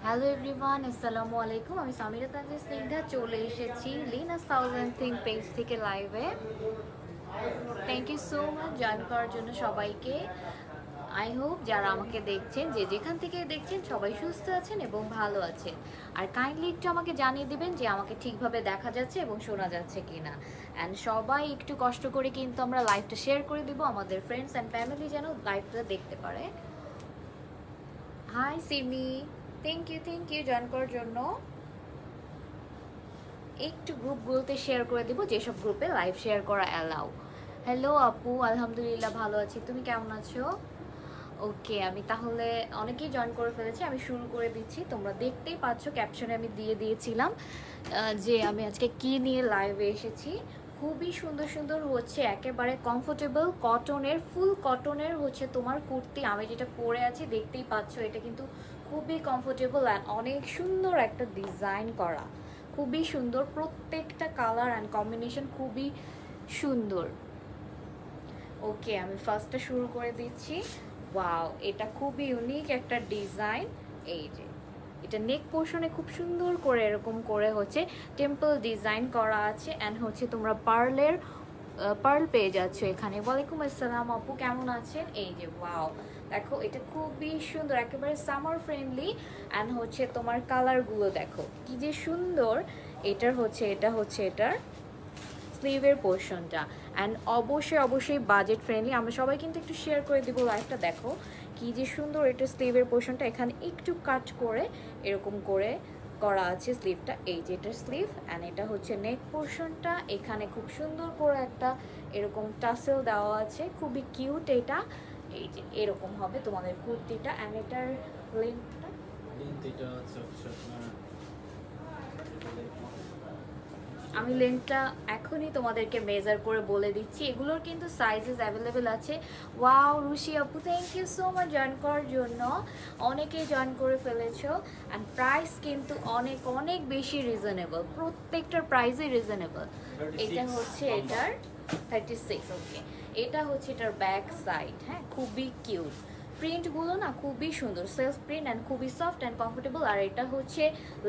Hello everyone, আসসালামু আলাইকুম। আমি সামিরা তানজির স্নিগ্ধা চলে এসেছি লিনাস থাউজেন্ড থিং পেজ থেকে লাইভে। Thank you so much join করার জন্য সবাইকে। আই হোপ যারা আমাকে দেখছেন, যে যেখান থেকে দেখছেন, সবাই সুস্থ আছেন এবং ভালো আছেন। আর কাইন্ডলি একটু আমাকে জানিয়ে দিবেন যে আমাকে ঠিকভাবে দেখা যাচ্ছে এবং শোনা যাচ্ছে কিনা। অ্যান্ড সবাই একটু কষ্ট করে কিন্তু আমরা লাইভটা শেয়ার করে দিব, আমাদের ফ্রেন্ডস অ্যান্ড ফ্যামিলি যেন লাইভটা দেখতে পারে। Hi Simi, thank you join করার জন্য। একটু গ্রুপগুলোতে শেয়ার করে দিব, যেসব গ্রুপে লাইভ শেয়ার করা অ্যালাউ। হ্যালো আপু, আলহামদুলিল্লাহ ভালো আছি, তুমি কেমন আছো? ওকে, আমি তাহলে অনেকেই জয়েন করে ফেলেছি, আমি শুরু করে দিচ্ছি। তোমরা দেখতেই পাচ্ছ, ক্যাপশনে আমি দিয়ে দিয়েছিলাম যে আমি আজকে কি নিয়ে লাইভে এসেছি। খুবই সুন্দর সুন্দর হচ্ছে, একেবারে কমফোর্টেবল কটনের, ফুল কটনের হচ্ছে তোমার কুর্তি। আমি যেটা পরে আছি দেখতেই পাচ্ছ, এটা কিন্তু খুবই কমফোর্টেবল অ্যান্ড অনেক সুন্দর একটা ডিজাইন করা, খুবই সুন্দর। প্রত্যেকটা কালার অ্যান্ড কম্বিনেশন খুবই সুন্দর। ওকে, আমি ফার্স্টটা শুরু করে দিচ্ছি। ওয়াও, এটা খুবই ইউনিক একটা ডিজাইন। এই যে এটা নেক পোর্শনে খুব সুন্দর করে এরকম করে হচ্ছে টেম্পল ডিজাইন করা আছে অ্যান্ড হচ্ছে তোমরা পার্ল পেয়ে যাচ্ছ এখানে। ওয়ালাইকুম আসসালাম আপু, কেমন আছেন? এই যে ওয়াও, দেখো এটা খুবই সুন্দর, একেবারে সামার ফ্রেন্ডলি অ্যান্ড হচ্ছে তোমার কালারগুলো দেখো কি যে সুন্দর। এটা হচ্ছে এটার স্লিভের পোর্শনটা অ্যান্ড অবশ্যই বাজেট ফ্রেন্ডলি। আমরা সবাই কিন্তু একটু শেয়ার করে দিব লাইভটা। দেখো কি যে সুন্দর, এটা স্লিভের পোর্শনটা এখানে একটু কাট করে এরকম করে করা আছে স্লিভটা। এই যে এটা স্লিভ অ্যান্ড এটা হচ্ছে নেক পোর্শনটা, এখানে খুব সুন্দর করে একটা এরকম টাসেল দেওয়া আছে, খুবই কিউট এটা। এই যে এরকম হবে তোমাদের কুর্তিটা অ্যান্ড এটার লেন্থটা আমি লেন্থটা এখনই তোমাদেরকে মেজার করে বলে দিচ্ছি। এগুলোর কিন্তু সাইজেস অ্যাভেলেবেল আছে। ওয়াও রুশি আপু, thank you so much join করার জন্য। অনেকেই জয়েন করে ফেলেছো অ্যান্ড প্রাইস কিন্তু অনেক অনেক বেশি রিজনেবল, প্রত্যেকটার প্রাইসই রিজনেবল। এটা হচ্ছে এটার 36। ওকে, এটা হচ্ছে এটার ব্যাক সাইড। হ্যাঁ, খুবই কিউট, প্রিন্টগুলো না খুবই সুন্দর, সেলফ প্রিন্ট অ্যান্ড খুবই সফট অ্যান্ড কমফোর্টেবল। আর এটা হচ্ছে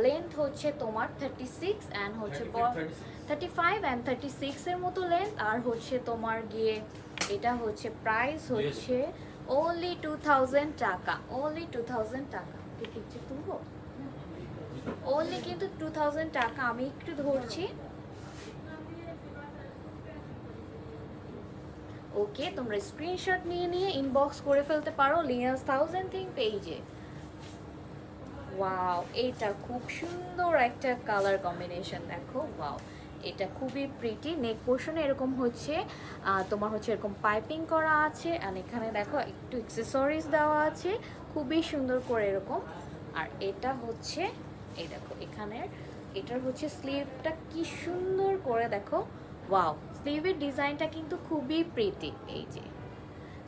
লেন্থ হচ্ছে তোমার 36 অ্যান্ড হচ্ছে 35 অ্যান্ড 36-এর মতো লেন্থ। আর হচ্ছে তোমার গিয়ে এটা হচ্ছে প্রাইস হচ্ছে only 2000 টাকা, only 2000 টাকা। পিকচার তুলবো? only কিন্তু 2000 টাকা। আমি একটু ধরছি। ওকে, তোমরা স্ক্রিনশট নিয়ে ইনবক্স করে ফেলতে পারো লিনাস থাউজেন্ড থিং পেজে। ওয়াও, এটা খুব সুন্দর একটা কালার কম্বিনেশন দেখো। ওয়াও, এটা খুবই প্রিটি। নেক পোর্শনে এরকম হচ্ছে তোমার হচ্ছে এরকম পাইপিং করা আছে আর এখানে দেখো একটু অ্যাক্সেসরিজ দেওয়া আছে, খুবই সুন্দর করে এরকম। আর এটা হচ্ছে এই দেখো এখানের, এটার হচ্ছে স্লিভটা কি সুন্দর করে দেখো। ওয়াও, স্লিভের ডিজাইনটা কিন্তু খুবই প্রিটি। এই যে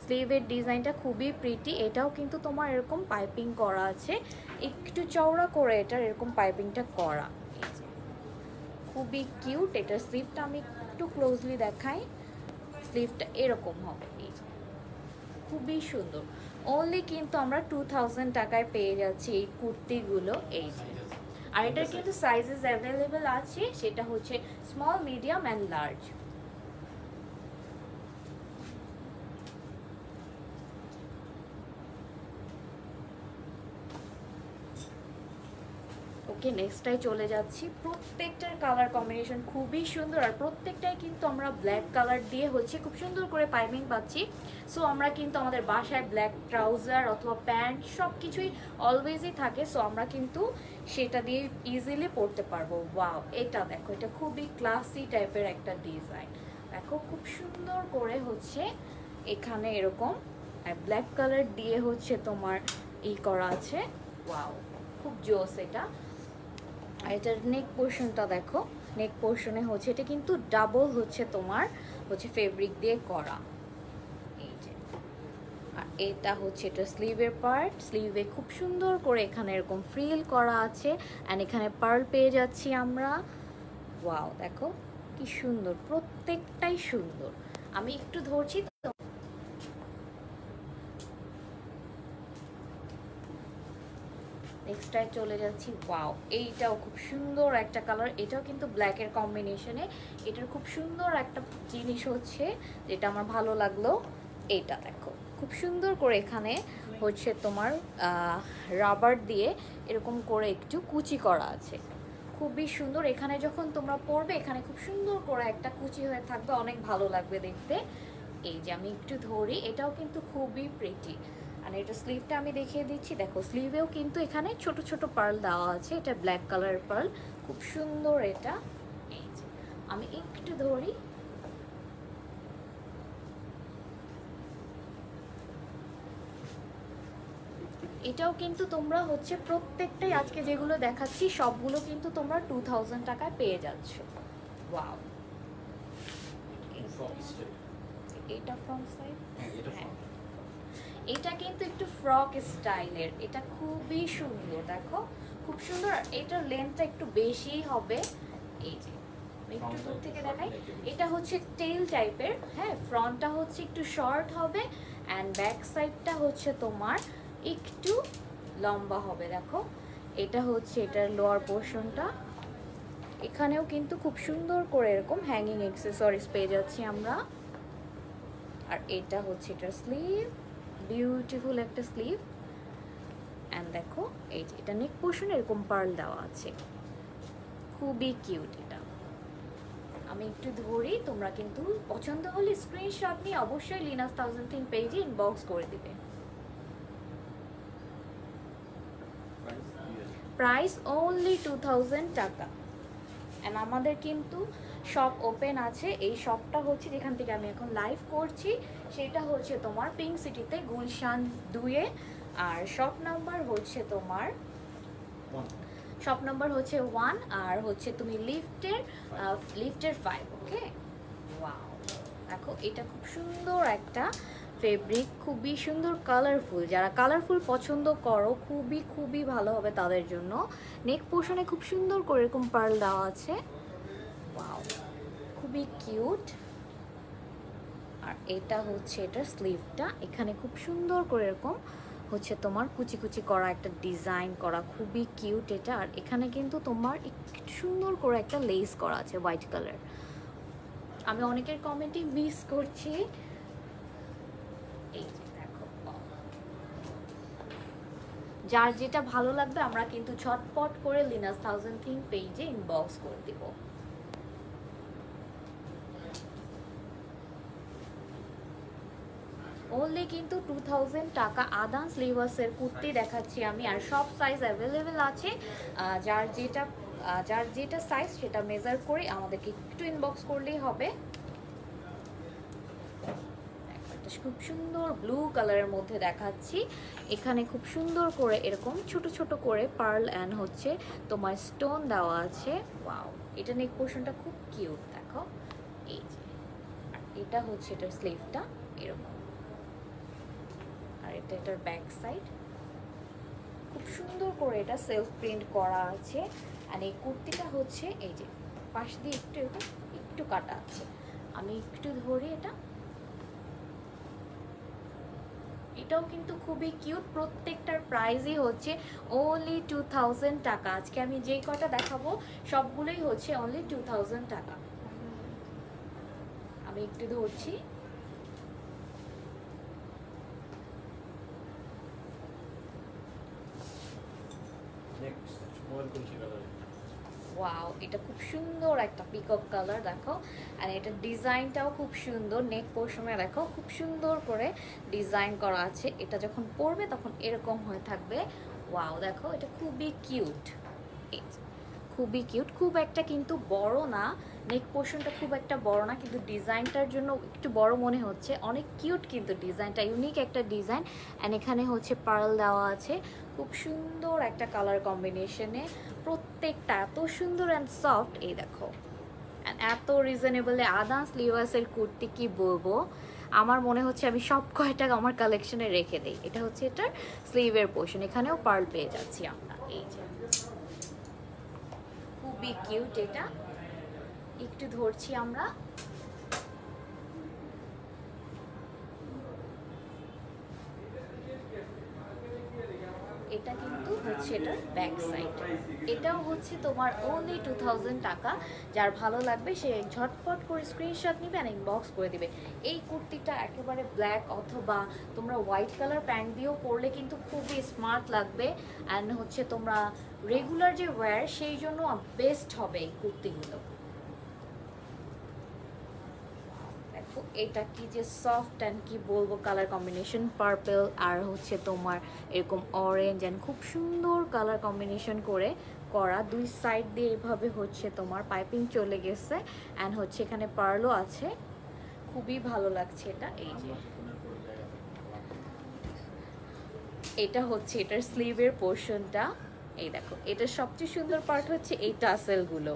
স্লিভের ডিজাইনটা খুবই প্রিটি। এটাও কিন্তু তোমার এরকম পাইপিং করা আছে, একটু চওড়া করে এটার এরকম পাইপিংটা করা। এই যে খুবই কিউট। এটার স্লিভটা আমি একটু ক্লোজলি দেখাই, স্লিভটা এরকম হবে। এই যে খুবই সুন্দর। অনলি কিন্তু আমরা 2000 টাকায় পেয়ে যাচ্ছি এই কুর্তিগুলো। এই যে, আর এটার কিন্তু সাইজেস অ্যাভেলেবেল আছে, সেটা হচ্ছে স্মল, মিডিয়াম অ্যান্ড লার্জ। ওকে, নেক্সটটাই চলে যাচ্ছি। প্রত্যেকটার কালার কম্বিনেশন খুবই সুন্দর আর প্রত্যেকটাই কিন্তু আমরা ব্ল্যাক কালার দিয়ে হচ্ছে খুব সুন্দর করে পাইপিং পাচ্ছি। সো আমরা কিন্তু আমাদের বাসায় ব্ল্যাক ট্রাউজার অথবা প্যান্ট সব কিছুই অলওয়েজই থাকে, সো আমরা কিন্তু সেটা দিয়ে ইজিলি পরতে পারবো। ওয়াও, এটা দেখো, এটা খুবই ক্লাসি টাইপের একটা ডিজাইন। দেখো খুব সুন্দর করে হচ্ছে এখানে এরকম ব্ল্যাক কালার দিয়ে হচ্ছে তোমার করা আছে। ওয়াও, খুব জোস এটা। আর এটার নেক পোর্শনটা দেখো, নেক পোর্শনে হচ্ছে এটা কিন্তু ডাবল হচ্ছে তোমার হচ্ছে ফেব্রিক দিয়ে করা। এই যে, আর এটা হচ্ছে এটা স্লিভের পার্ট। স্লিভে খুব সুন্দর করে এখানে এরকম ফ্রিল করা আছে অ্যান্ড এখানে পার্ল পেয়ে যাচ্ছি আমরা। ওয়াও, দেখো কি সুন্দর, প্রত্যেকটাই সুন্দর। আমি একটু ধরছি। নেক্সটটায় চলে যাচ্ছি। ওয়াও, এইটাও খুব সুন্দর একটা কালার, এটাও কিন্তু ব্ল্যাকের কম্বিনেশনে। এটার খুব সুন্দর একটা জিনিস হচ্ছে যেটা আমার ভালো লাগলো, এইটা দেখো খুব সুন্দর করে এখানে হচ্ছে তোমার রাবার দিয়ে এরকম করে একটু কুচি করা আছে, খুবই সুন্দর। এখানে যখন তোমরা পরবে এখানে খুব সুন্দর করে একটা কুচি হয়ে থাকবে, অনেক ভালো লাগবে দেখতে। এই যে আমি একটু ধরি, এটাও কিন্তু খুবই প্রিটি। আর এটা স্লিভটা আমি দেখিয়ে দিচ্ছি, দেখো স্লিভেও কিন্তু এখানে ছোট ছোট পার্ল দেওয়া আছে, এটা ব্ল্যাক কালারের পার্ল, খুব সুন্দর এটা। এই যে আমি একটু ধরি, এটাও কিন্তু তোমরা হচ্ছে প্রত্যেকটাই আজকে যেগুলো দেখাচ্ছি সবগুলো কিন্তু তোমরা 2000 টাকায় পেয়ে যাচ্ছ। ওয়াও, এটা ফ্রন্ট সাইড, এটা কিন্তু একটু ফ্রক স্টাইলের, এটা খুবই সুন্দর, দেখো খুব সুন্দর। এটার লেন্থটা একটু বেশি হবে, এই যে একটু দূর থেকে দেখাই, এটা হচ্ছে টেইল টাইপের, হ্যাঁ ফ্রন্টটা হচ্ছে একটু শর্ট হবে অ্যান্ড ব্যাক সাইডটা হচ্ছে তোমার একটু লম্বা হবে। দেখো এটা হচ্ছে এটার লোয়ার পোর্শনটা, এখানেও কিন্তু খুব সুন্দর করে এরকম হ্যাঙ্গিং অ্যাক্সেসরিজ পেয়ে যাচ্ছি আমরা। আর এটা হচ্ছে এটার স্লিভ, বিউটিফুল একটা স্লিভ। অ্যান্ড দেখো এই যে এটা নেক পোর্শনে এরকম পার্ল দেওয়া আছে, খুবই কিউট এটা। আমি একটু ধরি, তোমরা কিন্তু পছন্দ হলে স্ক্রিনশট নিয়ে অবশ্যই লিনাস 1000 পেজে ইনবক্স করে দিবে। প্রাইস অনলি 2000 টাকা। অ্যান্ড আমাদের কিন্তু শপ ওপেন আছে, এই শপটা হচ্ছে যেখান থেকে আমি এখন লাইভ করছি সেটা হচ্ছে তোমার পিঙ্ক সিটিতে গুলশান 2-এ। আর শপ নাম্বার হচ্ছে তোমার 1 আর হচ্ছে তুমি লিফটের 5। ওকে, ওয়াও দেখো এটা খুব সুন্দর একটা ফেব্রিক, খুবই সুন্দর কালারফুল, যারা কালারফুল পছন্দ করো খুবই খুবই ভালো হবে তাদের জন্য। নেক পোর্শনে খুব সুন্দর করে এরকম পার্ল দেওয়া আছে, ওয়াও খুবই কিউট। আর এটা হচ্ছে এটার স্লিভটা, এখানে খুব সুন্দর করে এরকম হচ্ছে তোমার কুচি কুচি করা একটা ডিজাইন করা, খুবই কিউট এটা। আর এখানে কিন্তু তোমার একটু সুন্দর করে একটা লেস করা আছে হোয়াইট কালার। আমি অনেকের কমেন্টই মিস করছি, এই যে দেখো যার যেটা ভালো লাগবে আমরা কিন্তু ঝটপট করে লিনাস 1000 পেজে ইনবক্স করে দিব। ওনলি কিন্তু 2000 টাকা। আদান স্লিভার্সের কুর্তি দেখাচ্ছি আমি, আর সব সাইজ অ্যাভেলেবেল আছে। যার যেটা সাইজ সেটা মেজার করে আমাদেরকে একটু ইনবক্স করলেই হবে। খুব সুন্দর ব্লু কালারের মধ্যে দেখাচ্ছি, এখানে খুব সুন্দর করে এরকম ছোট ছোট করে পার্ল অ্যান্ড হচ্ছে তোমার স্টোন দেওয়া আছে। ওয়াও, এটা নেক পোর্শনটা খুব কিউট, দেখো এই যে। আর এটা হচ্ছে এটার স্লিভটা এরকম, আর এটা এটার ব্যাক সাইড, খুব সুন্দর করে এটা সেলফ প্রিন্ট করা আছে। আর এই কুর্তিটা হচ্ছে এই যে পাশ দিয়ে একটু এরকম একটু কাটা আছে, আমি একটু ধরি এটা, এটাও কিন্তু খুবই কিউট। প্রত্যেকটার প্রাইসই হচ্ছে অনলি 2000 টাকা। আজকে আমি যেই কটা দেখাবো সবগুলোই হচ্ছে অনলি 2000 টাকা। আমি একটু ধরছি, ওয়াও এটা খুব সুন্দর একটা পিকক কালার, দেখো। আর এটার ডিজাইনটাও খুব সুন্দর, নেক পোর্শনে দেখো খুব সুন্দর করে ডিজাইন করা আছে। এটা যখন পরবে তখন এরকম হয়ে থাকবে। ওয়াও দেখো এটা খুবই কিউট, খুবই কিউট, খুব একটা কিন্তু বড় না, নেক পোর্শনটা খুব একটা বড় না, কিন্তু ডিজাইনটার জন্য একটু বড় মনে হচ্ছে। অনেক কিউট কিন্তু ডিজাইনটা, ইউনিক একটা ডিজাইন। অ্যান্ড এখানে হচ্ছে পার্ল দেওয়া আছে, খুব সুন্দর একটা কালার কম্বিনেশনে, প্রত্যেকটা এত সুন্দর অ্যান্ড সফট। এই দেখো এত রিজনেবলে আদান স্লিভার্সের কুর্তি কি বলবো, আমার মনে হচ্ছে আমি সব কয়টা আমার কালেকশনে রেখে দিই। এটা হচ্ছে এটার স্লিভের পোর্শন, এখানেও পার্ল পেয়ে যাচ্ছি আমরা, এই যে খুবই কিউট। এটা একটু ধরছি আমরা, এটা কিন্তু হচ্ছে এটার ব্যাক সাইড। এটাও হচ্ছে তোমার অনলি 2000 টাকা। যার ভালো লাগবে সে ঝটপট করে স্ক্রিনশট নিবে আর ইনবক্স করে দিবে। এই কুর্তিটা একেবারে ব্ল্যাক অথবা তোমরা হোয়াইট কালার প্যান্ট দিয়েও পরলে কিন্তু খুবই স্মার্ট লাগবে, অ্যান্ড হচ্ছে তোমরা রেগুলার যে ওয়্যার সেই জন্য বেস্ট হবে এই কুর্তিগুলো। এটা কি যে সফট অ্যান্ড কি বলবো কালার কম্বিনেশন, পার্পল আর হচ্ছে তোমার এরকম অরেঞ্জ অ্যান্ড খুব সুন্দর কালার কম্বিনেশন করে করা। দুই সাইড দিয়ে এভাবে হচ্ছে তোমার পাইপিং চলে গেছে অ্যান্ড হচ্ছে এখানে পার্লও আছে, খুবই ভালো লাগছে এটা। এই যে এটা হচ্ছে এটার স্লিভের পোর্শনটা, এই দেখো এটার সবচেয়ে সুন্দর পার্ট হচ্ছে এই টাসেলগুলো,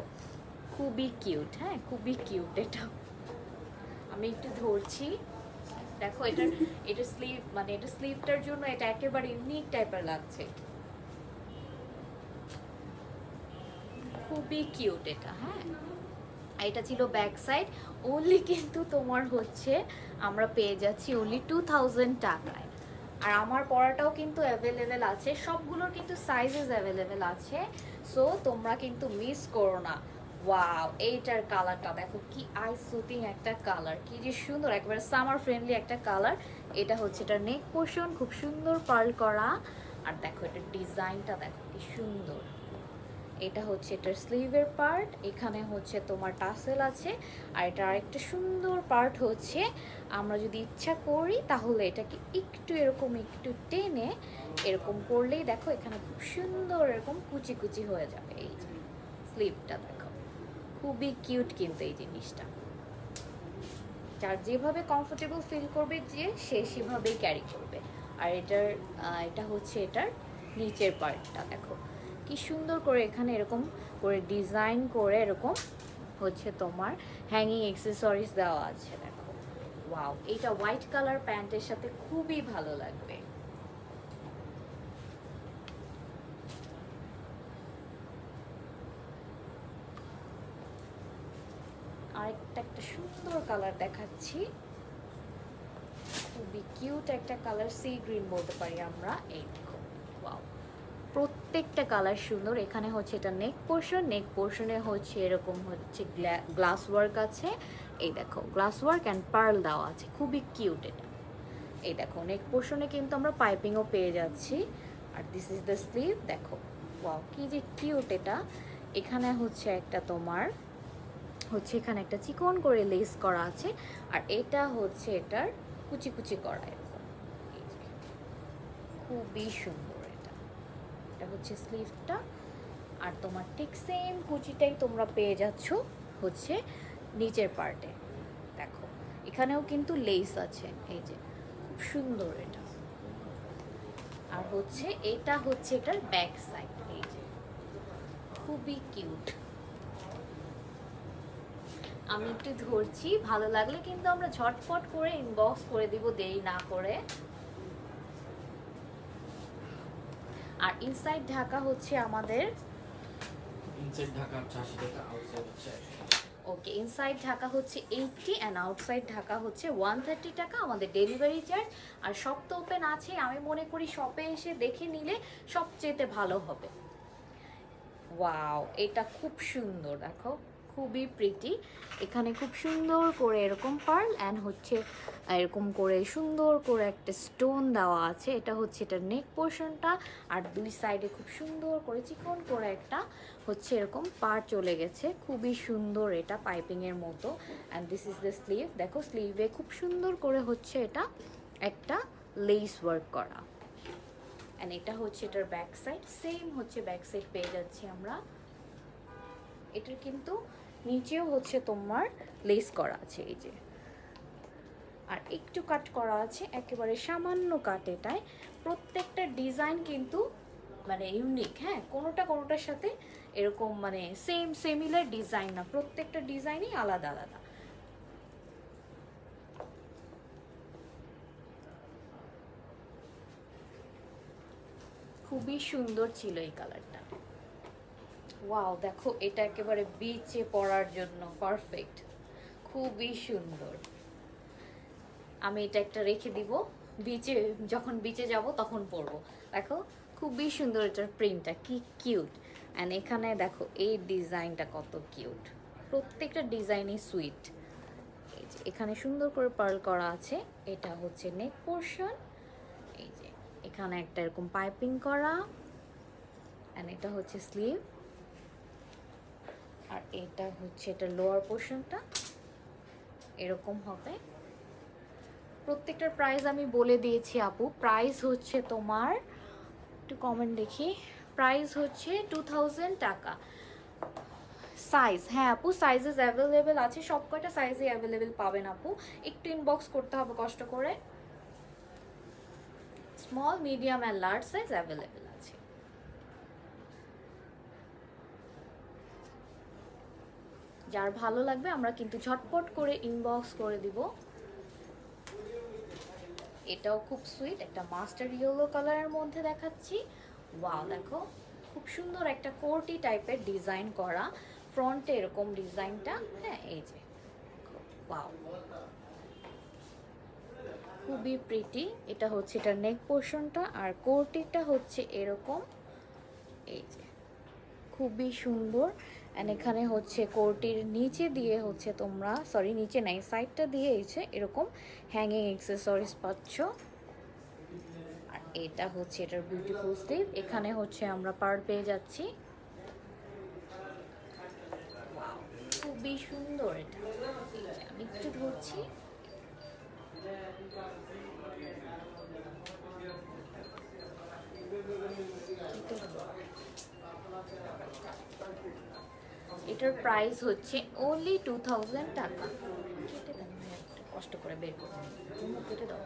খুবই কিউট। হ্যাঁ খুবই কিউট। এটা আমি একটু ধরছি, দেখো এটা স্লিভ মানে এটা স্লিভটার জন্য এটা একেবারে ইউনিক টাইপের লাগছে, খুবই কিউট এটা। হ্যাঁ এটা ছিল ব্যাক সাইড ওনলি, কিন্তু তোমার হচ্ছে আমরা পেয়ে যাচ্ছি ওনলি 2000 টাকায়। আর আমার পরাটাও কিন্তু অ্যাভেলেবেল আছে, সবগুলোর কিন্তু সাইজেস অ্যাভেলেবেল আছে, সো তোমরা কিন্তু মিস করো না। ওয়াও এইটার কালারটা দেখো কি আই সুতিং একটা কালার, কি যে সুন্দর, একেবারে সামার ফ্রেন্ডলি একটা কালার। এটা হচ্ছে এটার নেক পোর্শন, খুব সুন্দর পার্ল করা। আর দেখো এটার ডিজাইনটা দেখো কি সুন্দর। এটা হচ্ছে এটার স্লিভের পার্ট, এখানে হচ্ছে তোমার টাসেল আছে। আর এটা আরেকটা সুন্দর পার্ট হচ্ছে আমরা যদি ইচ্ছা করি তাহলে এটাকে একটু এরকম একটু টেনে এরকম করলেই দেখো এখানে খুব সুন্দর এরকম কুচি কুচি হয়ে যাবে। এই যে স্লিভটা দেখো খুবই কিউট কিন্তু এই জিনিসটা, যার যেভাবে কমফোর্টেবল ফিল করবে যে সে সেভাবেই ক্যারি করবে। আর এটা হচ্ছে এটার নিচের পার্টটা দেখো কি সুন্দর করে এখানে এরকম করে ডিজাইন করে এরকম হচ্ছে তোমার হ্যাঙ্গিং অ্যাক্সেসরিজ দেওয়া আছে দেখো। ওয়াও এটা হোয়াইট কালার প্যান্টের সাথে খুবই ভালো লাগবে। আরেকটা একটা সুন্দর কালার দেখাচ্ছি, খুবই কিউট একটা কালার, সি গ্রিন বলতে পারি আমরা। এই দেখো ওয়াও প্রত্যেকটা কালার সুন্দর। এখানে হচ্ছে এটা নেক পোর্শনে হচ্ছে এরকম হচ্ছে গ্লাস ওয়ার্ক আছে, এই দেখো গ্লাস ওয়ার্ক অ্যান্ড পার্ল দেওয়া আছে, খুবই কিউট এটা। এই দেখো নেক পোর্শনে কিন্তু আমরা পাইপিংও পেয়ে যাচ্ছি। আর দিস ইজ দ্য স্লিভ দেখো ওয়াও কি যে কিউট এটা। এখানে হচ্ছে একটা তোমার হচ্ছে এখানে একটা চিকন করে লেস করা আছে, আর এটা হচ্ছে এটার কুচি কুচি করা এরকম, খুবই সুন্দর। এটা হচ্ছে স্লিভটা, আর তোমার ঠিক সেম কুচিটাই তোমরা পেয়ে যাচ্ছ হচ্ছে নিচের পার্টে। দেখো এখানেও কিন্তু লেস আছে, এই যে খুব সুন্দর এটা। আর হচ্ছে এটা হচ্ছে এটার ব্যাক সাইড, এই যে খুবই কিউট। আমি একটু ধরছি, ভালো লাগলে কিন্তু আমরা ঝটপট করে ইনবক্স করে দিব দেরি না করে। আর ইনসাইড ঢাকা হচ্ছে আমাদের ইনসাইড ঢাকা 80 টাকা, আউটসাইড হচ্ছে 100 টাকা। ওকে ইনসাইড ঢাকা হচ্ছে 80 অ্যান্ড আউটসাইড ঢাকা হচ্ছে 130 টাকা আমাদের ডেলিভারি চার্জ। আর শপ তো ওপেন আছে, আমি মনে করি শপে এসে দেখে নিলে সবচেয়ে ভালো হবে। ওয়াও এটা খুব সুন্দর দেখো, খুবই প্রিটি। এখানে খুব সুন্দর করে এরকম পার্ল অ্যান্ড হচ্ছে এরকম করে সুন্দর করে একটা স্টোন দেওয়া আছে। এটা হচ্ছে এটার নেক পোর্শনটা, আর দুই সাইডে খুব সুন্দর করে চিকন করে একটা হচ্ছে এরকম পার চলে গেছে, খুবই সুন্দর এটা পাইপিংয়ের মতো। And this is the sleeve, দেখো স্লিভে খুব সুন্দর করে হচ্ছে এটা একটা লেস ওয়ার্ক করা। অ্যান্ড এটা হচ্ছে এটার ব্যাক সাইড, সেম হচ্ছে ব্যাক সাইড পেয়ে যাচ্ছি আমরা। এটার কিন্তু নিচেও হচ্ছে তোমার লেস করা আছে, এই যে আর একটু কাট করা আছে, একেবারে সামান্য কাট। এটায় প্রত্যেকটা ডিজাইন কিন্তু মানে ইউনিক। হ্যাঁ কোনোটার সাথে এরকম মানে সেম সিমিলার ডিজাইন না, প্রত্যেকটা ডিজাইনই আলাদা আলাদা। খুবই সুন্দর ছিল এই কালারটা। ওয়াও দেখো এটা একেবারে বিচে পরার জন্য পারফেক্ট, খুবই সুন্দর। আমি এটা একটা রেখে দিব, যখন বিচে যাব তখন পরবো। দেখো খুবই সুন্দর, এটার প্রিন্টটা কি কিউট। অ্যান্ড এখানে দেখো এই ডিজাইনটা কত কিউট, প্রত্যেকটা ডিজাইনই সুইট। এই যে এখানে সুন্দর করে পার্ল করা আছে, এটা হচ্ছে নেক পোর্শন। এই যে এখানে একটা এরকম পাইপিং করা, অ্যান্ড এটা হচ্ছে স্লিভ। আর এটা হচ্ছে এটা লোয়ার পোর্শনটা এরকম হবে। প্রত্যেকটার প্রাইস আমি বলে দিয়েছি আপু। প্রাইস হচ্ছে তোমার, একটু কমেন্ট দেখি, প্রাইস হচ্ছে 2000 টাকা। সাইজ, হ্যাঁ আপু সাইজেস অ্যাভেলেবেল আছে, সব কয়টা সাইজে অ্যাভেলেবেল পাবেন আপু। একটু ইনবক্স করতে হবে কষ্ট করে। Small, medium and large size available আছে। যার ভালো লাগবে আমরা কিন্তু ঝটপট করে ইনবক্স করে দিব। এটাও খুব সুইট, একটা মাস্টার ইয়েলো কালারের মধ্যে দেখাচ্ছি। ওয়াও, দেখো খুব সুন্দর একটা কোটি টাইপের ডিজাইন করা, ফ্রন্টে এরকম ডিজাইনটা। হ্যাঁ এই যে ওয়াও, খুবই প্রিটি। এটা হচ্ছে এটা নেক পোর্শনটা, আর কোটিটা হচ্ছে এরকম। এই যে খুবই সুন্দর। অ্যান্ড এখানে হচ্ছে কোটির নিচে দিয়ে হচ্ছে তোমরা, সরি নিচে নাই, সাইডটা দিয়ে এসে এরকম হ্যাঙ্গিং অ্যাক্সেসরিজ পাচ্ছ। আর এটা হচ্ছে এটার বিউটিফুল স্লিভ। এখানে হচ্ছে আমরা পার্ল পেয়ে যাচ্ছি। খুবই সুন্দর এটা। আমি একটু ধরছি। এটার প্রাইস হচ্ছে only 2000 টাকা। কেটে দেন ভাই, একটু কষ্ট করে বের করে কেটে দাও।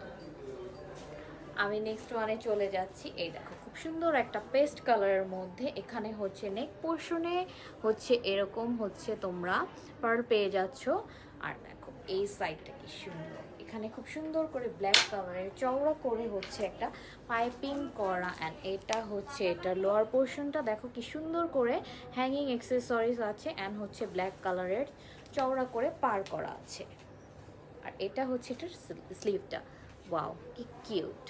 আমি নেক্সট ওয়ানে চলে যাচ্ছি। এই দেখো খুব সুন্দর একটা পেস্ট কালারের মধ্যে, এখানে হচ্ছে নেক পোর্শনে হচ্ছে এরকম হচ্ছে তোমরা পার্ল পেয়ে যাচ্ছ। আর দেখো এই সাইডটা কি সুন্দর, এখানে খুব সুন্দর করে ব্ল্যাক কালারের চওড়া করে হচ্ছে একটা পাইপিং করা। অ্যান্ড এটা হচ্ছে এটা লোয়ার পোর্শনটা দেখো কি সুন্দর করে হ্যাঙ্গিং অ্যাক্সেসরিজ আছে, অ্যান্ড হচ্ছে ব্ল্যাক কালারের চওড়া করে পার করা আছে। আর এটা হচ্ছে এটার স্লিভটা। ওয়াও কি কিউট।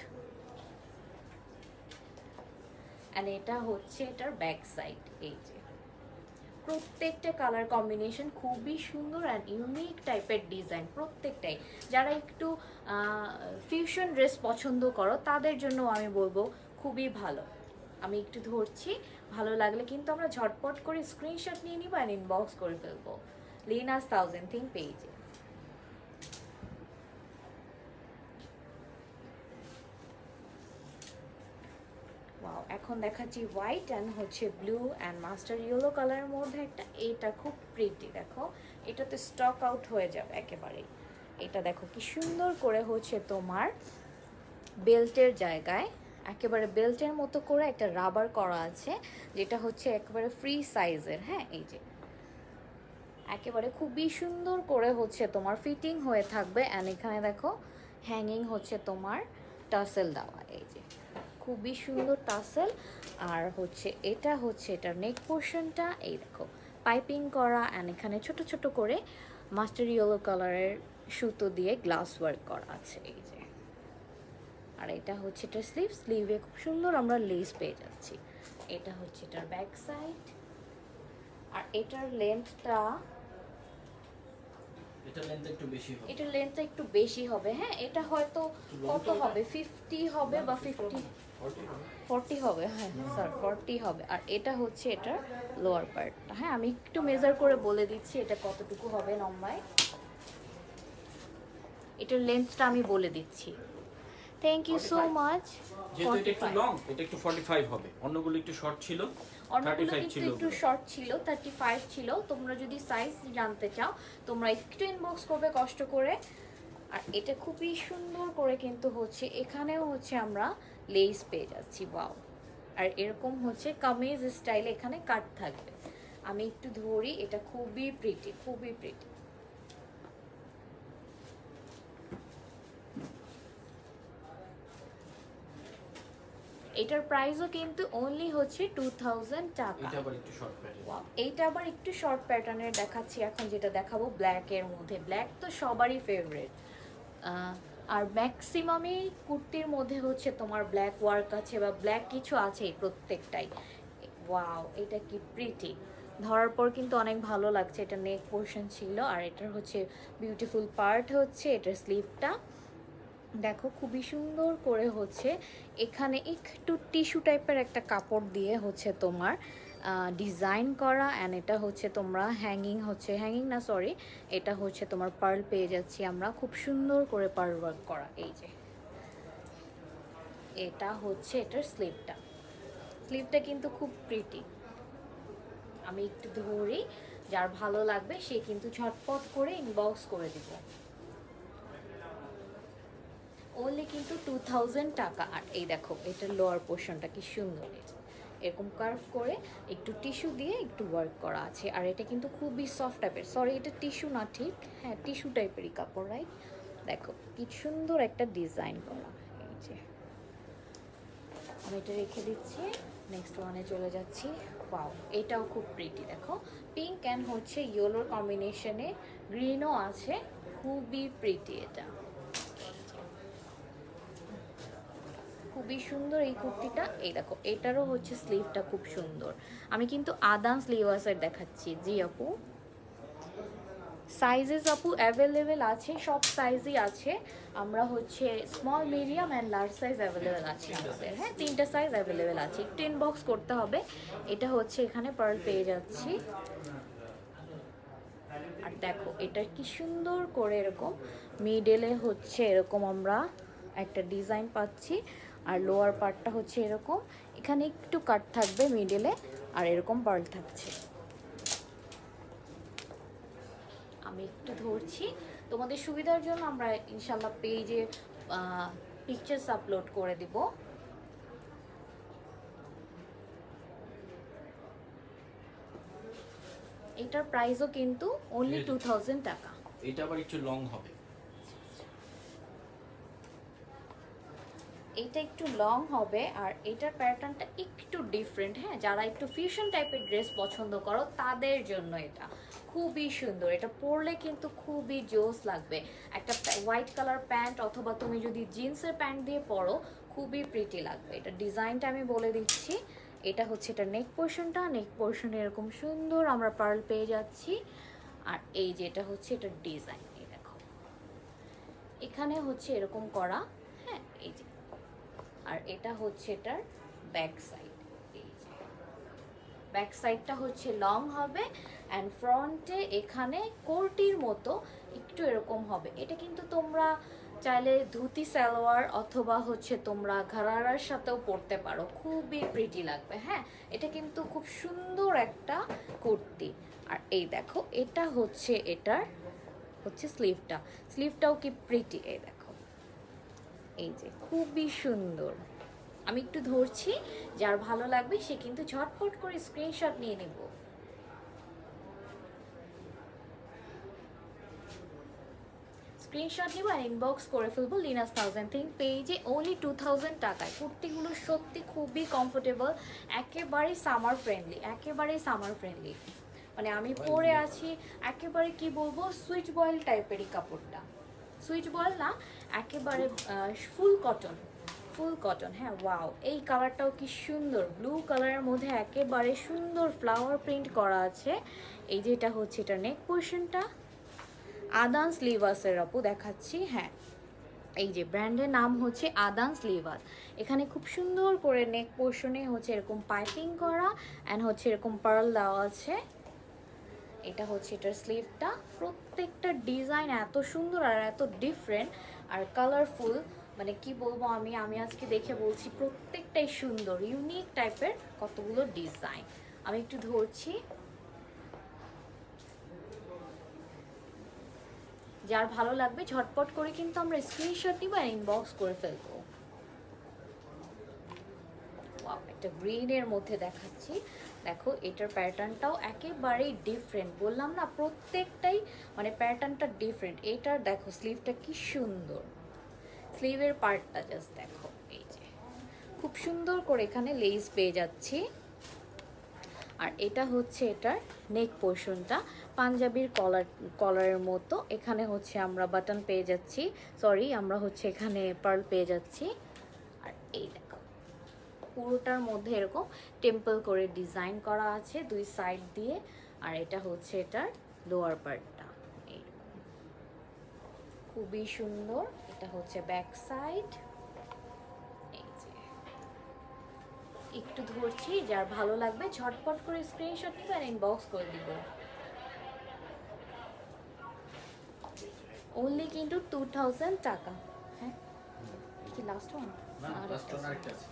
অ্যান্ড এটা হচ্ছে এটার ব্যাক সাইড। এই যে প্রত্যেকটা কালার কম্বিনেশন খুবই সুন্দর অ্যান্ড ইউনিক টাইপের ডিজাইন প্রত্যেকটাই। যারা একটু ফিউশন ড্রেস পছন্দ করো তাদের জন্য আমি বলবো খুবই ভালো। আমি একটু ধরছি, ভালো লাগলে কিন্তু আমরা ঝটপট করে স্ক্রিনশট নিয়ে নিব অ্যান্ড ইনবক্স করে ফেলবো লিনাস 1000 থিং পেজে। এখন দেখাচ্ছি হোয়াইট অ্যান্ড হচ্ছে ব্লু অ্যান্ড মাস্টার ইয়েলো কালারের মধ্যে একটা। এটা খুব প্রিটি, দেখো এটাতে স্টক আউট হয়ে যাবে একেবারেই। এটা দেখো কি সুন্দর করে হচ্ছে তোমার বেল্টের জায়গায় একেবারে বেল্টের মতো করে একটা রাবার করা আছে, যেটা হচ্ছে একেবারে ফ্রি সাইজের। হ্যাঁ এই যে একেবারে খুবই সুন্দর করে হচ্ছে তোমার ফিটিং হয়ে থাকবে। অ্যান্ড এখানে দেখো হ্যাঙ্গিং হচ্ছে তোমার টাসেল দেওয়া। এই যে খুবই সুন্দর টাসেল। আর হচ্ছে এটা হচ্ছে এটার নেক পোর্শনটা, এই দেখো পাইপিং করা। অ্যান্ড এখানে ছোট ছোট করে মাস্টার ইয়েলো কালারের সুতো দিয়ে গ্লাস ওয়ার্ক করা আছে। এই যে আর এটা হচ্ছে এটার স্লিভ, স্লিভে খুব সুন্দর আমরা লেস পেয়ে যাচ্ছি। এটা হচ্ছে এটার ব্যাক সাইড। আর এটার লেন্থটা, এটা লেন্থ একটু বেশি হবে, এটার লেন্থটা একটু বেশি হবে। হ্যাঁ এটা হয়তো কত হবে, 50 হবে বা 40 হবে। হ্যাঁ স্যার 40 হবে। আর এটা হচ্ছে এটার লোয়ার পার্টটা। হ্যাঁ আমি একটু মেজার করে বলে দিচ্ছি এটা কতটুকু হবে লম্বায়। এটার লেন্থটা আমি বলে দিচ্ছি। Thank you so much. যেহেতু এটা একটু লং, এটা একটু 45 হবে, অন্যগুলো একটু শর্ট ছিল, 35 ছিল, একটু শর্ট ছিল, 35 ছিল। তোমরা যদি সাইজ জানতে চাও তোমরা একটু ইনবক্স করবে কষ্ট করে। আর এটা খুবই সুন্দর করে কিন্তু হচ্ছে এখানেও হচ্ছে আমরা লেস পেয়ে যাচ্ছি। ওয়াও, আর এরকম হচ্ছে কামিজ স্টাইলে এখানে কাট থাকবে। আমি একটু ধরি, এটা খুবই প্রিটি, খুবই প্রিটি। এটার প্রাইসও কিন্তু অনলি হচ্ছে 2000 টাকা। এটা আবার একটু শর্ট প্যাটার্ন। ওয়াও, এইটা আবার একটু শর্ট প্যাটার্নের দেখাচ্ছি এখন, যেটা দেখাবো ব্ল্যাক এর মধ্যে। ব্ল্যাক তো সবারই ফেভারিট। আর ম্যাক্সিমামই কুর্তির মধ্যে হচ্ছে তোমার ব্ল্যাক ওয়ার্ক আছে বা ব্ল্যাক কিছু আছে প্রত্যেকটাই। ওয়াও, এটা কি প্রিটি! ধরার পর কিন্তু অনেক ভালো লাগছে। এটা নেক পোর্শন ছিল, আর এটার হচ্ছে বিউটিফুল পার্ট হচ্ছে এটার স্লিভটা। দেখো খুবই সুন্দর করে হচ্ছে এখানে একটু টিস্যু টাইপের একটা কাপড় দিয়ে হচ্ছে তোমার ডিজাইন করা। অ্যান্ড এটা হচ্ছে তোমরা হ্যাঙ্গিং না সরি, এটা হচ্ছে তোমার পার্ল পেয়ে যাচ্ছি আমরা, খুব সুন্দর করে পার্ল ওয়ার্ক করা। এই যে এটা হচ্ছে এটার স্লিভটা কিন্তু খুব প্রিটি। আমি একটু ধরি, যার ভালো লাগবে সে কিন্তু ঝটপট করে ইনবক্স করে দিব। ওনলি কিন্তু 2000 টাকা। আর এই দেখো এটার লোয়ার পোর্শনটা কি সুন্দর, এরকম কার্ভ করে একটু টিস্যু দিয়ে একটু ওয়ার্ক করা আছে। আর এটা কিন্তু খুবই সফট টাইপের, সরি এটা টিস্যু না, ঠিক হ্যাঁ টিস্যু টাইপেরই কাপড়, রাইট? দেখো কি সুন্দর একটা ডিজাইন করা। এই যে আমি এটা রেখে দিচ্ছি, নেক্সট ওয়ানে চলে যাচ্ছি। ওয়াও, এটাও খুব প্রিটি। দেখো পিঙ্ক অ্যান্ড হচ্ছে ইয়েলোর কম্বিনেশনে, গ্রিনও আছে, খুবই প্রিটি। এটা খুবই সুন্দর এই কুর্তিটা। এই দেখো এটারও হচ্ছে স্লিভটা খুব সুন্দর। আমি কিন্তু আদান স্লিভ আসার দেখাচ্ছি। জি আপু, সাইজেস আপু অ্যাভেলেবেল আছে, সব সাইজই আছে। আমরা হচ্ছে small, medium and large size available আছে আমাদের। হ্যাঁ, 3টা সাইজ অ্যাভেলেবেল আছে, একটু ইনবক্স করতে হবে। এটা হচ্ছে এখানে পার্ল পেয়ে যাচ্ছি। আর দেখো এটা কি সুন্দর করে এরকম মিডলে হচ্ছে এরকম আমরা একটা ডিজাইন পাচ্ছি। আর লোয়ার পার্টটা হচ্ছে এরকম, এখানে একটু কাট থাকবে মিডলে, আর এরকম পার্ল থাকছে। আমি একটু ধরছি তোমাদের সুবিধার জন্য, আমরা ইনশাল্লাহ পেজে পিকচার্স আপলোড করে দিব। এটার প্রাইসও কিন্তু অনলি 2000 টাকা। এটা আবার একটু লং হবে, এটা একটু লং হবে। আর এটার প্যাটার্নটা একটু ডিফারেন্ট। হ্যাঁ, যারা একটু ফিউশন টাইপের ড্রেস পছন্দ করো তাদের জন্য এটা খুবই সুন্দর। এটা পরলে কিন্তু খুবই জোস লাগবে। একটা হোয়াইট কালার প্যান্ট অথবা তুমি যদি জিন্সের প্যান্ট দিয়ে পরো খুবই প্রিটি লাগবে। এটা ডিজাইনটা আমি বলে দিচ্ছি। এটা হচ্ছে এটা নেক পোর্শনে এরকম সুন্দর আমরা পার্ল পেয়ে যাচ্ছি। আর এই যে এটা হচ্ছে এটার ডিজাইন, এই দেখো এখানে হচ্ছে এরকম করা। হ্যাঁ, এই যে, আর এটা হচ্ছে এটার ব্যাক সাইড। এই যে ব্যাক সাইডটা হচ্ছে লং হবে, অ্যান্ড ফ্রন্টে এখানে কোটির মতো একটু এরকম হবে। এটা কিন্তু তোমরা চাইলে ধুতি সালোয়ার অথবা হচ্ছে তোমরা ঘাড়ারার সাথেও পরতে পারো, খুবই প্রিটি লাগবে। হ্যাঁ, এটা কিন্তু খুব সুন্দর একটা কুর্তি। আর এই দেখো এটা হচ্ছে এটার হচ্ছে স্লিভটাও কি প্রিটি। এই দেখো, এই যে খুবই সুন্দর। আমি একটু ধরছি, যার ভালো লাগবে সে কিন্তু ঝটপট করে স্ক্রিনশট নিয়ে নেব। স্ক্রিনশট নিব আর ইনবক্স করে ফেলবো লিনাস 1000 থিং পেজে। অনলি 2000 টাকায় কুর্তিগুলো সত্যি খুবই কমফোর্টেবল, একেবারেই সামার ফ্রেন্ডলি। মানে আমি পরে আছি একেবারে কি বলবো সুইচ বয়েল টাইপেরই কাপড়টা, সুইচ বয়েল না, একেবারে ফুল কটন। হ্যাঁ, ওয়াও, এই কালারটাও কি সুন্দর, ব্লু কালারের মধ্যে একেবারে সুন্দর ফ্লাওয়ার প্রিন্ট করা আছে। এই যে এটা হচ্ছে এটা নেক পোর্শনটা, আদান স্লিভাসের আপু দেখাচ্ছি। হ্যাঁ, এই যে ব্র্যান্ডের নাম হচ্ছে আদান স্লিভাস। এখানে খুব সুন্দর করে নেক পোর্শনে হচ্ছে এরকম পাইপিং করা, অ্যান্ড হচ্ছে এরকম পার্ল দেওয়া আছে। এটা হচ্ছে এটার স্লিভটা। প্রত্যেকটা ডিজাইন এত সুন্দর আর এত ডিফারেন্ট আর কালারফুল, মানে কি বলবো, আমি আজকে দেখে বলছি প্রত্যেকটাই সুন্দর, ইউনিক টাইপের কতগুলো ডিজাইন। আমি একটু ধরছি, যার ভালো লাগবে ঝটপট করে কিন্তু আমরা স্ক্রিনশট নিব আর ইনবক্স করে ফেলবো। একটা গ্রিনের মধ্যে দেখাচ্ছি, দেখো এটার প্যাটার্নটাও একেবারেই ডিফারেন্ট। বললাম না প্রত্যেকটাই মানে প্যাটার্নটা ডিফারেন্ট। এটার দেখো স্লিভটা কি সুন্দর, স্লিভের পার্টটা জাস্ট দেখো। এই যে খুব সুন্দর করে এখানে লেস পেয়ে যাচ্ছি। আর এটা হচ্ছে এটার নেক পোর্শনটা, পাঞ্জাবির কলারের মতো। এখানে হচ্ছে আমরা বাটন পেয়ে যাচ্ছি, সরি আমরা হচ্ছে এখানে পার্ল পেয়ে যাচ্ছি। আর এই দেখো পুরোটার মধ্যে এরকম টেম্পল করে ডিজাইন করা আছে দুই সাইড দিয়ে। আর এটা হচ্ছে এটার লোয়ার পার্টটা, এইরকম খুবই সুন্দর। এটা হচ্ছে ব্যাক সাইড। এই যে একটু ধরছি, যার ভালো লাগবে ঝটপট করে স্ক্রিনশট নিবে আর ইনবক্স করে দিব। অনলি কিন্তু 2000 টাকা। হ্যাঁ কি লাস্ট ওয়ান? না লাস্ট ওয়ান আরেকটা আছে।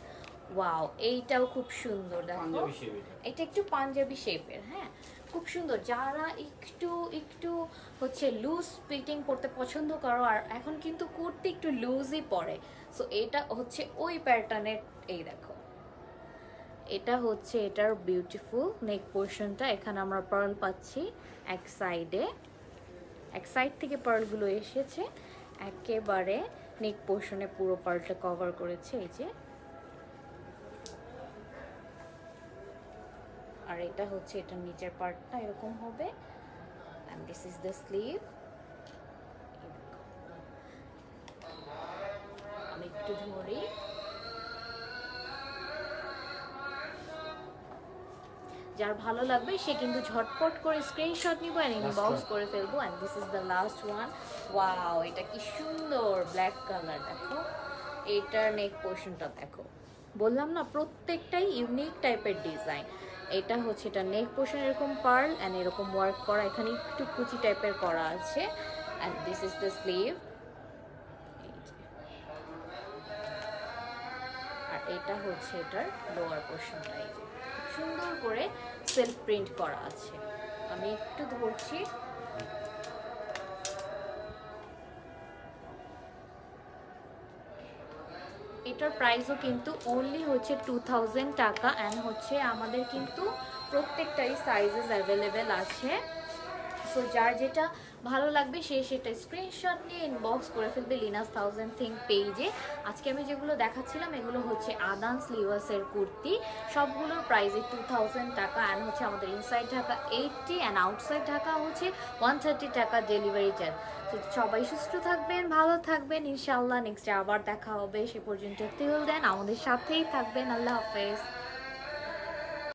ওয়াও, এইটাও খুব সুন্দর। দেখো পাঞ্জাবি শেপ এটা একটু পাঞ্জাবি শেপের, হ্যাঁ খুব সুন্দর। যারা একটু একটু হচ্ছে লুজ ফিটিং পরতে পছন্দ করো, আর এখন কিন্তু কুর্তি একটু লুজই পরে, সো এটা হচ্ছে ওই প্যাটার্নের। এই দেখো এটা হচ্ছে এটার বিউটিফুল নেক পোর্শনটা। এখানে আমরা পার্ল পাচ্ছি এক সাইডে, এক সাইড থেকে পার্লগুলো এসেছে একেবারে নেক পোর্শনে, পুরো পার্লটা কভার করেছে। এই যে আর এটা হচ্ছে এটা নিচের পার্টটা এরকম হবে। and this is the sleeve। আমি একটু ধরি, যার ভালো লাগবে সে কিন্তু ঝটপট করে স্ক্রিনশট নিব আর ইনবক্স করে ফেলবো। and this is the last one। Wow, এটা কি সুন্দর ব্ল্যাক কালার। দেখো এটার নেক পোর্শনটা দেখো, বললাম না প্রত্যেকটাই ইউনিক টাইপের ডিজাইন। এটা হচ্ছে এটা নেক পোর্শন এরকম পার্ল এন্ড এরকম ওয়ার্ক করা, এখানে একটু কুচি টাইপের করা আছে। and this is the sleeve। আর এটা হচ্ছে এটার লোয়ার পোর্শনটা, এই যে খুব সুন্দর করে সেলফ প্রিন্ট করা আছে। আমি একটু ধরছি, এটার প্রাইসও কিন্তু অনলি হচ্ছে 2000 টাকা। অ্যান্ড হচ্ছে আমাদের কিন্তু প্রত্যেকটাই সাইজেস অ্যাভেলেবেল আছে। সো যার যেটা ভালো লাগবে সে সেটা স্ক্রিনশট নিয়ে ইনবক্স করে ফেলবে লিনাস 1000 থিং পেজে। আজকে আমি যেগুলো দেখাচ্ছিলাম এগুলো হচ্ছে আদান স্লিভার্সের কুর্তি, সবগুলোর প্রাইসে 2000 টাকা। অ্যান্ড হচ্ছে আমাদের inside Dhaka 80 and outside Dhaka হচ্ছে 130 টাকা ডেলিভারি চার্জ। তো সবাই সুস্থ থাকবেন, ভালো থাকবেন, ইনশাআল্লাহ নেক্সটে আবার দেখা হবে। সে পর্যন্ত টিল দেন আমাদের সাথেই থাকবেন। আল্লাহ হাফেজ।